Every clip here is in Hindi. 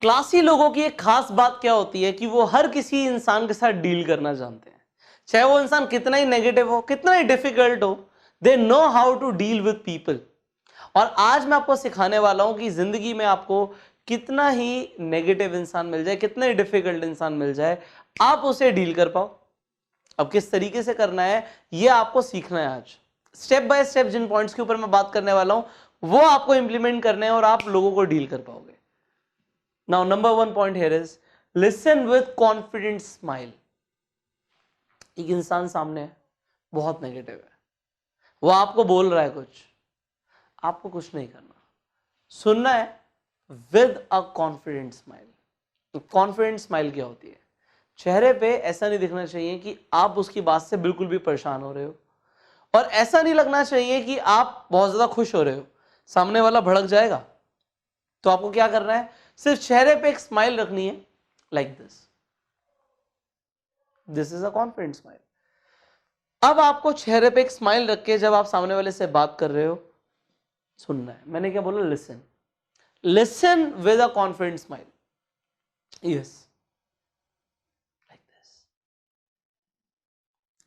क्लासी लोगों की एक खास बात क्या होती है कि वो हर किसी इंसान के साथ डील करना जानते हैं, चाहे वो इंसान कितना ही नेगेटिव हो, कितना ही डिफिकल्ट हो। They know how to deal with people. और आज मैं आपको सिखाने वाला हूं कि जिंदगी में आपको कितना ही नेगेटिव इंसान मिल जाए, कितना ही डिफिकल्ट इंसान मिल जाए, आप उसे डील कर पाओ। अब किस तरीके से करना है ये आपको सीखना है। आज स्टेप बाय स्टेप जिन पॉइंट्स के ऊपर मैं बात करने वाला हूं वो आपको इंप्लीमेंट करने हैं और आप लोगों को डील कर पाओगे। Now, number one point here is listen with confident smile. एक इंसान सामने है, बहुत नेगेटिव है, वो आपको बोल रहा है कुछ, आपको कुछ नहीं करना, सुनना है with a confident smile. Confident smile क्या होती है? चेहरे पे ऐसा नहीं दिखना चाहिए कि आप उसकी बात से बिल्कुल भी परेशान हो रहे हो, और ऐसा नहीं लगना चाहिए कि आप बहुत ज्यादा खुश हो रहे हो। सामने वाला भड़क जाएगा। तो आपको क्या करना है? सिर्फ चेहरे पे एक स्माइल रखनी है, like this. This is a confident smile. अब आपको चेहरे पे एक स्माइल रख के जब आप सामने वाले से बात कर रहे हो, सुनना है। मैंने क्या बोला? Listen. Listen with a confident smile. Yes, like this.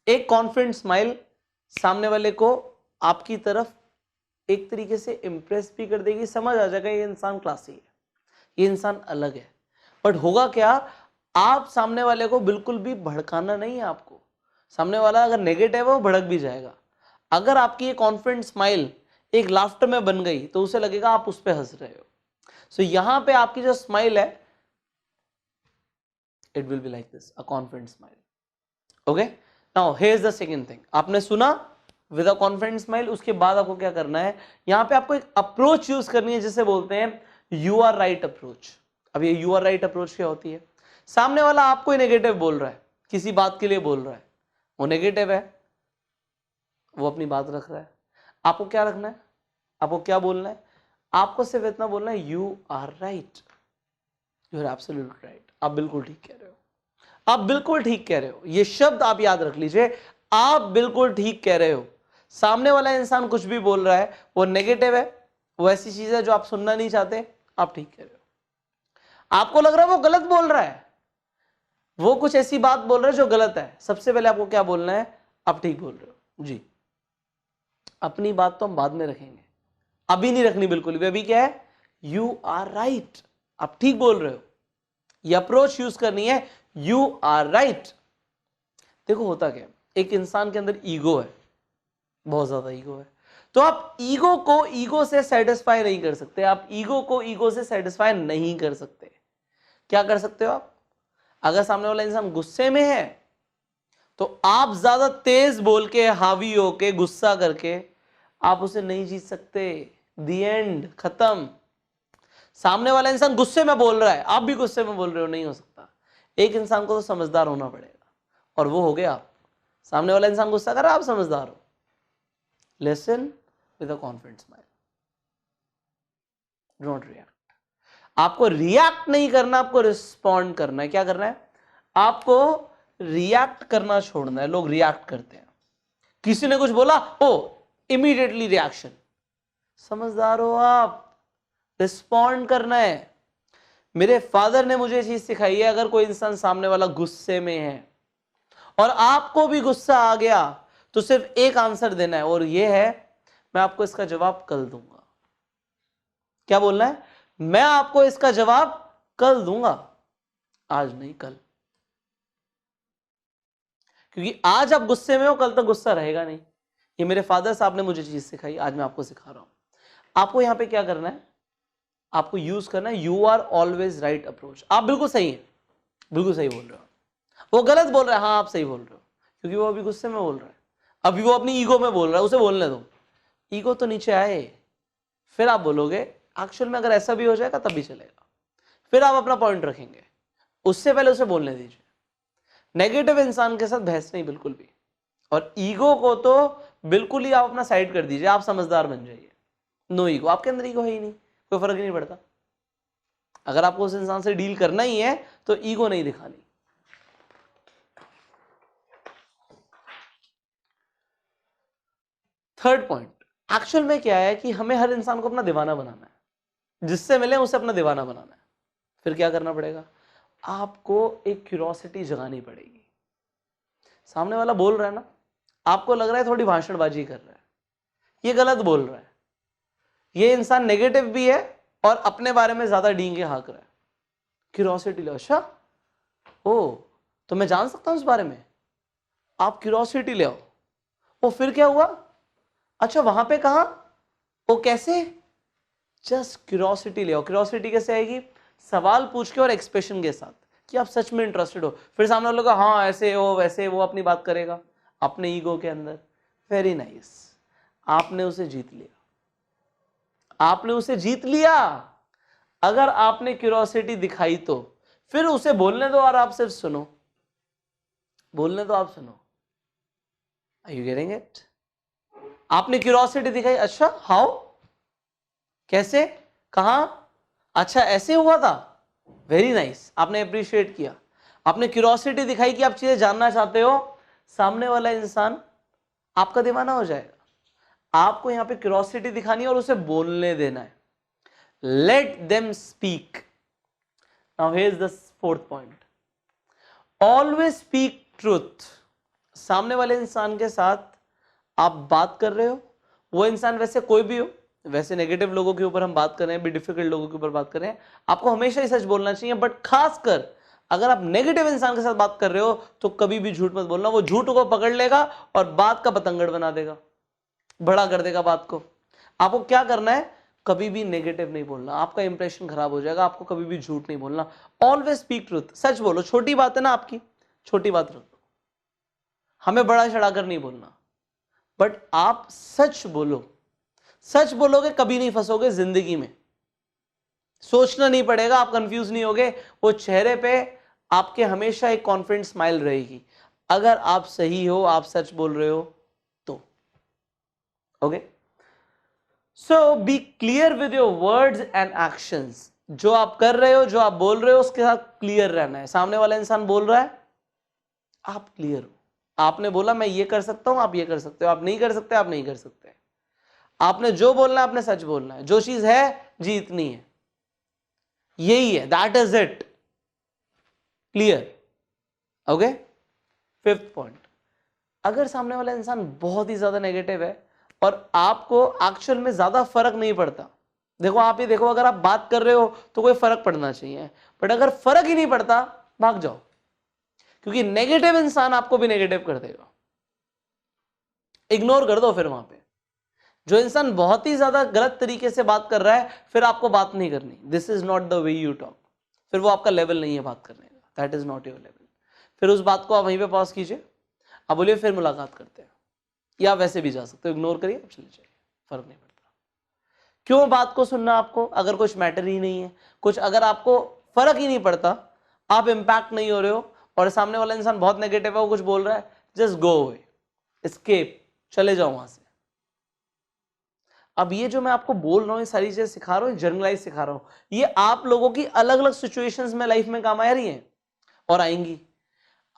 एक कॉन्फिडेंट स्माइल सामने वाले को आपकी तरफ एक तरीके से इंप्रेस भी कर देगी, समझ आ जाएगा ये इंसान क्लासी है, ये इंसान अलग है। बट होगा क्या? आप सामने वाले को बिल्कुल भी भड़काना नहीं है। आपको सामने वाला अगर नेगेटिव है वो भड़क भी जाएगा। अगर आपकी ये कॉन्फिडेंट स्माइल एक लाफ्टर में बन गई तो उसे लगेगा आप उस पर हंस रहे हो। सो यहां पे आपकी जो स्माइल है, it will be like this, a confident smile. Okay, now here is the second thing. आपने सुना विद अ कॉन्फिडेंट स्माइल, उसके बाद आपको क्या करना है? यहां पे आपको एक अप्रोच यूज करनी है जिसे बोलते हैं यू आर राइट अप्रोच। अब ये यू आर राइट अप्रोच क्या होती है? सामने वाला आपको ही नेगेटिव बोल रहा है, किसी बात के लिए बोल रहा है, वो नेगेटिव है, वो अपनी बात रख रहा है। आपको क्या रखना है? आपको क्या बोलना है? आपको सिर्फ इतना बोलना है, you are right, you are absolutely right. आप बिल्कुल ठीक कह रहे हो, आप बिल्कुल ठीक कह रहे हो। ये शब्द आप याद रख लीजिए, आप बिल्कुल ठीक कह रहे हो। सामने वाला इंसान कुछ भी बोल रहा है, वो नेगेटिव है, वो ऐसी चीज है जो आप सुनना नहीं चाहते, आप ठीक कह रहे हो। आपको लग रहा है वो गलत बोल रहा है, वो कुछ ऐसी बात बोल रहा है जो गलत है, सबसे पहले आपको क्या बोलना है? आप ठीक बोल रहे हो जी। अपनी बात तो हम बाद में रखेंगे, अभी नहीं रखनी बिल्कुल भी। अभी क्या है? यू आर राइट, आप ठीक बोल रहे हो। ये अप्रोच यूज करनी है, यू आर राइट। देखो होता क्या, एक इंसान के अंदर ईगो है, बहुत ज्यादा ईगो है। तो आप ईगो को ईगो से सेटिस्फाई नहीं कर सकते, आप ईगो को ईगो से सेटिस्फाई नहीं कर सकते। क्या कर सकते हो आप? अगर सामने वाला इंसान गुस्से में है तो आप ज्यादा तेज बोल के, हावी होके, गुस्सा करके आप उसे नहीं जीत सकते। दी एंड, खत्म। सामने वाला इंसान गुस्से में बोल रहा है, आप भी गुस्से में बोल रहे हो, नहीं हो सकता। एक इंसान को तो समझदार होना पड़ेगा, और वो हो गया आप। सामने वाला इंसान गुस्सा कर रहा है, आप समझदार हो। Listen with a confident smile, don't react. आपको रिएक्ट नहीं करना, आपको रिस्पॉन्ड करना है। क्या करना है? आपको रिएक्ट करना छोड़ना है। लोग रिएक्ट करते हैं, किसी ने कुछ बोला, ओ इमीडिएटली रिएक्शन। समझदार हो आप, रिस्पॉन्ड करना है। मेरे फादर ने मुझे चीज सिखाई है, अगर कोई इंसान सामने वाला गुस्से में है और आपको भी गुस्सा आ गया तो सिर्फ एक आंसर देना है, और यह है, मैं आपको इसका जवाब कल दूंगा। क्या बोलना है? मैं आपको इसका जवाब कल दूंगा, आज नहीं कल। क्योंकि आज आप गुस्से में हो, कल तक गुस्सा रहेगा नहीं। ये मेरे फादर साहब ने मुझे चीज सिखाई, आज मैं आपको सिखा रहा हूं। आपको यहां पे क्या करना है? आपको यूज करना है you are always right approach. आप बिल्कुल सही है, बिल्कुल सही बोल रहे हो। वो गलत बोल रहा है, हाँ आप सही बोल रहे हो, क्योंकि वो अभी गुस्से में बोल रहा है, अभी वो अपनी ईगो में बोल रहा है, उसे बोलने दो। ईगो तो नीचे आए, फिर आप बोलोगे। एक्चुअल में अगर ऐसा भी हो जाएगा तब भी चलेगा, फिर आप अपना पॉइंट रखेंगे। उससे पहले उसे बोलने दीजिए। नेगेटिव इंसान के साथ बहस नहीं बिल्कुल भी, और ईगो को तो बिल्कुल ही आप अपना साइड कर दीजिए, आप समझदार बन जाइए। नो ईगो, आपके अंदर ईगो है ही नहीं, कोई फर्क ही नहीं पड़ता। अगर आपको उस इंसान से डील करना ही है तो ईगो नहीं दिखानी। थर्ड पॉइंट, एक्चुअल में क्या है कि हमें हर इंसान को अपना दीवाना बनाना है, जिससे मिले उसे अपना दीवाना बनाना है। फिर क्या करना पड़ेगा, आपको एक क्यूरोसिटी जगानी पड़ेगी। सामने वाला बोल रहा है ना, आपको लग रहा है थोड़ी भाषणबाजी कर रहा है, ये गलत बोल रहा है, ये इंसान नेगेटिव भी है और अपने बारे में ज्यादा डींगे हाँक रहा है। क्यूरोसिटी लो, अच्छा ओ तो मैं जान सकता हूं इस बारे में, आप क्यूरोसिटी ले आओ। वो फिर क्या हुआ, अच्छा वहां पे कहा, वो कैसे, जस्ट क्यूरोसिटी ले आओ। क्यूरोसिटी कैसे आएगी, सवाल पूछ के और एक्सप्रेशन के साथ कि आप सच में इंटरेस्टेड हो। फिर सामने वालों का हाँ ऐसे हो वैसे, वो अपनी बात करेगा अपने ईगो के अंदर। वेरी नाइस, आपने उसे जीत लिया, आपने उसे जीत लिया। अगर आपने क्यूरोसिटी दिखाई तो फिर उसे बोलने दो और आप सिर्फ सुनो, बोलने दो, आप सुनो। Are you getting it? आपने क्यूरोसिटी दिखाई, अच्छा हाउ, कैसे, कहा, अच्छा ऐसे हुआ था, वेरी नाइस, आपने अप्रिशिएट किया, आपने क्यूरोसिटी दिखाई कि आप चीजें जानना चाहते हो। सामने वाला इंसान आपका दीवाना हो जाएगा। आपको यहां पे क्यूरोसिटी दिखानी है और उसे बोलने देना है। Let them speak. Now here is the fourth point, always speak truth. सामने वाले इंसान के साथ आप बात कर रहे हो, वो इंसान वैसे कोई भी हो, वैसे नेगेटिव लोगों के ऊपर हम बात कर रहे हैं, भी डिफिकल्ट लोगों के ऊपर बात कर रहे हैं, आपको हमेशा ही सच बोलना चाहिए। बट खासकर अगर आप नेगेटिव इंसान के साथ बात कर रहे हो तो कभी भी झूठ मत बोलना। वो झूठ को पकड़ लेगा और बात का पतंगड़ बना देगा, बड़ा कर देगा बात को। आपको क्या करना है, कभी भी नेगेटिव नहीं बोलना, आपका इंप्रेशन खराब हो जाएगा। आपको कभी भी झूठ नहीं बोलना, ऑलवेज स्पीक ट्रूथ, सच बोलो। छोटी बात है ना आपकी, छोटी बात रख दो, हमें बड़ा चढ़ाकर नहीं बोलना, बट आप सच बोलो। सच बोलोगे कभी नहीं फंसोगे जिंदगी में, सोचना नहीं पड़ेगा, आप कंफ्यूज नहीं होगे, वो चेहरे पे आपके हमेशा एक कॉन्फिडेंट स्माइल रहेगी। अगर आप सही हो, आप सच बोल रहे हो तो। Okay, so be clear with your words and actions. जो आप कर रहे हो, जो आप बोल रहे हो, उसके साथ क्लियर रहना है। सामने वाला इंसान बोल रहा है, आप क्लियर हो। आपने बोला मैं ये कर सकता हूं, आप ये कर सकते हो, आप नहीं कर सकते, आप नहीं कर सकते। आपने जो बोलना है, आपने सच बोलना है, जो चीज है जीतनी है, यही है, that is it, clear. Okay, fifth point, अगर सामने वाला इंसान बहुत ही ज्यादा नेगेटिव है और आपको एक्चुअल में ज्यादा फर्क नहीं पड़ता, देखो आप ही देखो, अगर आप बात कर रहे हो तो कोई फर्क पड़ना चाहिए, बट अगर फर्क ही नहीं पड़ता, भाग जाओ, क्योंकि नेगेटिव इंसान आपको भी नेगेटिव कर देगा। इग्नोर कर दो फिर वहां पे। जो इंसान बहुत ही ज्यादा गलत तरीके से बात कर रहा है, फिर आपको बात नहीं करनी, this is not the way you talk, फिर वो आपका लेवल नहीं है बात करने का, that is not your level. फिर उस बात को आप वहीं पे पॉज कीजिए, आप बोलिए फिर मुलाकात करते हैं, या वैसे भी जा सकते हो, इग्नोर करिए, आप चले जाइए, फर्क नहीं पड़ता। क्यों बात को सुनना आपको, अगर कुछ मैटर ही नहीं है, कुछ अगर आपको फर्क ही नहीं पड़ता, आप इंपैक्ट नहीं हो रहे हो, और सामने वाला इंसान बहुत नेगेटिव है, वो कुछ बोल रहा है, जस्ट गो अवे, एस्केप, चले जाओ वहां से। अब ये जो मैं आपको बोल रहा हूं, ये सारी चीजें सिखा रहा हूं, जनरलाइज सिखा रहा हूं, ये आप लोगों की अलग अलग सिचुएशंस में लाइफ में काम आ रही हैं और आएंगी।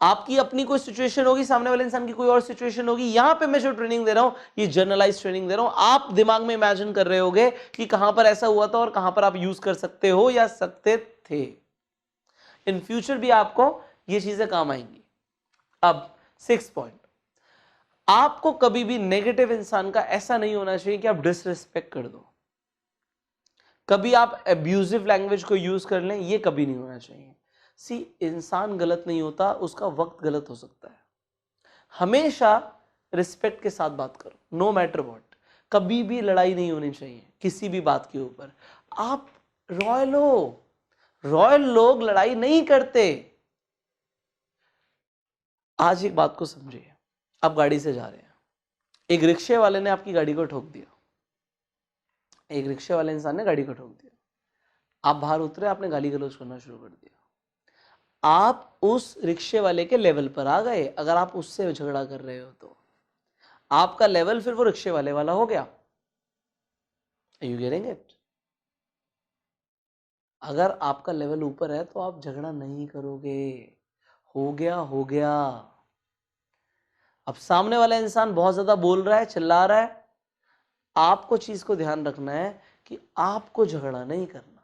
आपकी अपनी कोई सिचुएशन होगी, सामने वाले इंसान की कोई और सिचुएशन होगी। यहां पे मैं जो ट्रेनिंग दे रहा हूं, ये जनरलाइज ट्रेनिंग दे रहा हूं। आप दिमाग में इमेजिन कर रहे होगे कि कहां पर ऐसा हुआ था और कहां पर आप यूज कर सकते हो या सकते थे। इन फ्यूचर भी आपको ये चीजें काम आएंगी। अब 6 पॉइंट, आपको कभी भी नेगेटिव इंसान का ऐसा नहीं होना चाहिए कि आप डिसरिस्पेक्ट कर दो, कभी आप अब्यूजिव लैंग्वेज को यूज कर लें, ये कभी नहीं होना चाहिए। सी, इंसान गलत नहीं होता, उसका वक्त गलत हो सकता है। हमेशा रिस्पेक्ट के साथ बात करो, नो मैटर व्हाट। कभी भी लड़ाई नहीं होनी चाहिए किसी भी बात के ऊपर। आप रॉयल हो, रॉयल लोग लड़ाई नहीं करते। आज एक बात को समझिए, आप गाड़ी से जा रहे हैं, एक रिक्शे वाले ने आपकी गाड़ी को ठोक दिया, एक रिक्शे वाले इंसान ने गाड़ी को ठोक दिया, आप बाहर उतरे, आपने गाली गलौज करना शुरू कर दिया, आप उस रिक्शे वाले के लेवल पर आ गए। अगर आप उससे झगड़ा कर रहे हो तो आपका लेवल फिर वो रिक्शे वाले वाला हो गया। Are you getting it? अगर आपका लेवल ऊपर है तो आप झगड़ा नहीं करोगे, हो गया हो गया। अब सामने वाला इंसान बहुत ज्यादा बोल रहा है, चिल्ला रहा है, आपको चीज को ध्यान रखना है कि आपको झगड़ा नहीं करना,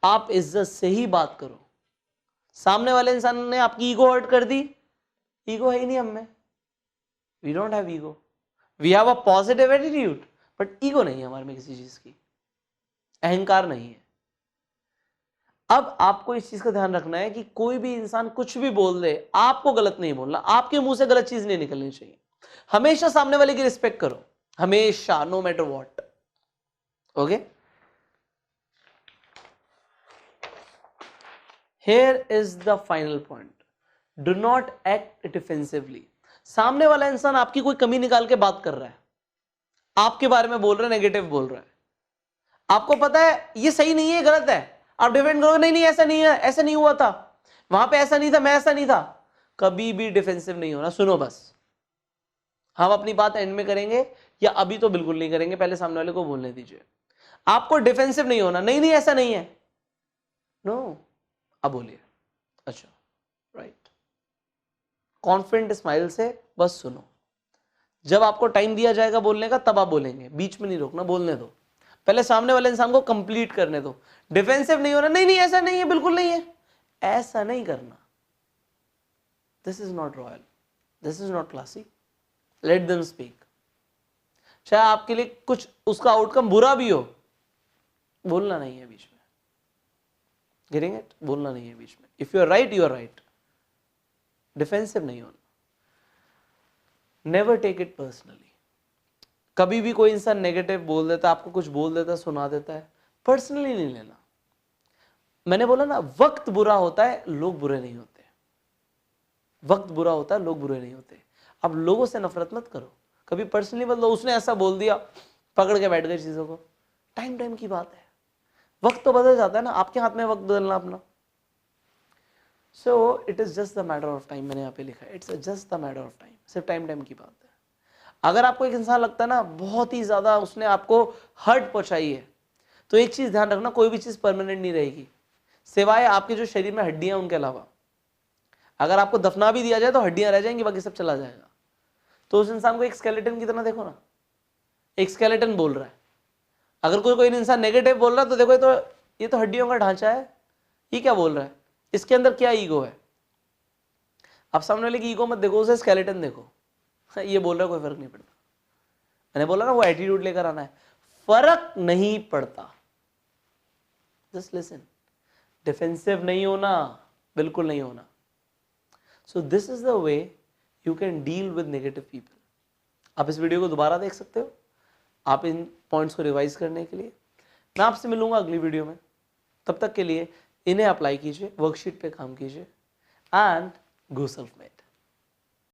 आप इज्जत से ही बात करो। सामने वाले इंसान ने आपकी ईगो हर्ट कर दी, ईगो है ही नहीं हम में, we don't have ego, we have a positive attitude, but ego नहीं है हमारे में किसी चीज की, अहंकार नहीं है। अब आपको इस चीज का ध्यान रखना है कि कोई भी इंसान कुछ भी बोल दे, आपको गलत नहीं बोलना, आपके मुंह से गलत चीज नहीं निकलनी चाहिए। हमेशा सामने वाले की रिस्पेक्ट करो, हमेशा, no matter what. Okay, here is the final point, do not act defensively. सामने वाला इंसान आपकी कोई कमी निकाल के बात कर रहा है, आपके बारे में बोल रहा है, नेगेटिव बोल रहा है, आपको पता है ये सही नहीं है, गलत है, आप डिफेंड करोगे, नहीं नहीं ऐसा नहीं है, ऐसा नहीं हुआ था, वहां पे ऐसा नहीं था, मैं ऐसा नहीं था। कभी भी डिफेंसिव नहीं होना, सुनो बस, हम अपनी बात एंड में करेंगे या अभी तो बिल्कुल नहीं करेंगे, पहले सामने वाले को बोलने दीजिए। आपको डिफेंसिव नहीं होना, नहीं नहीं ऐसा नहीं है, नो, अब बोलिए, अच्छा राइट, कॉन्फिडेंट स्माइल से बस सुनो। जब आपको टाइम दिया जाएगा बोलने का तब आप बोलेंगे, बीच में नहीं रोकना, बोलने दो, पहले सामने वाले इंसान को कंप्लीट करने दो। डिफेंसिव नहीं होना, नहीं नहीं ऐसा नहीं है, बिल्कुल नहीं है, ऐसा नहीं करना, this is not royal, this is not classy, let them speak. चाहे आपके लिए कुछ उसका आउटकम बुरा भी हो, बोलना नहीं है बीच में, गेटिंग इट, बोलना नहीं है बीच में, if you are right you are right, defensive नहीं होना, नेवर टेक इट पर्सनली। कभी भी कोई इंसान नेगेटिव बोल देता, आपको कुछ बोल देता, सुना देता है, पर्सनली नहीं लेना। मैंने बोला ना, वक्त बुरा होता है, लोग बुरे नहीं होते, वक्त बुरा होता है, लोग बुरे नहीं होते। अब लोगों से नफरत मत करो, कभी पर्सनली मत लो, उसने ऐसा बोल दिया, पकड़ के बैठ गए चीजों को, टाइम टाइम की बात है, वक्त तो बदल जाता है ना, आपके हाथ में वक्त बदलना अपना। So it is just the matter of time, मैंने यहाँ पे लिखा है, it's just the matter of time, सिर्फ टाइम टाइम की बात है। अगर आपको एक इंसान लगता है ना बहुत ही ज्यादा उसने आपको हर्ट पहुंचाई है, तो एक चीज ध्यान रखना, कोई भी चीज परमानेंट नहीं रहेगी, सिवाय आपके जो शरीर में हड्डियां उनके अलावा। अगर आपको दफना भी दिया जाए तो हड्डियां रह जाएंगी, बाकी सब चला जाएगा। तो उस इंसान को एक स्केलेटन की तरह देखो ना, एक स्केलेटन बोल रहा है। अगर कोई इंसान नेगेटिव बोल रहा है तो देखो ये तो हड्डियों का ढांचा है, ये क्या बोल रहा है, इसके अंदर क्या ईगो है। आप सामने वाले की ईगो मत देखो, उसे स्केलेटन देखो, ये बोल रहा है, कोई फर्क नहीं पड़ता। मैंने बोला ना वो एटीट्यूड लेकर आना है, फर्क नहीं पड़ता, जस्ट लिसन, डिफेंसिव नहीं होना, बिल्कुल नहीं होना। So this is the way you can deal with negative people. आप इस वीडियो को दोबारा देख सकते हो, आप इन पॉइंट्स को रिवाइज करने के लिए। मैं आपसे मिलूंगा अगली वीडियो में, तब तक के लिए इन्हें अप्लाई कीजिए, वर्कशीट पे काम कीजिए, एंड गो सेल्फ मेड।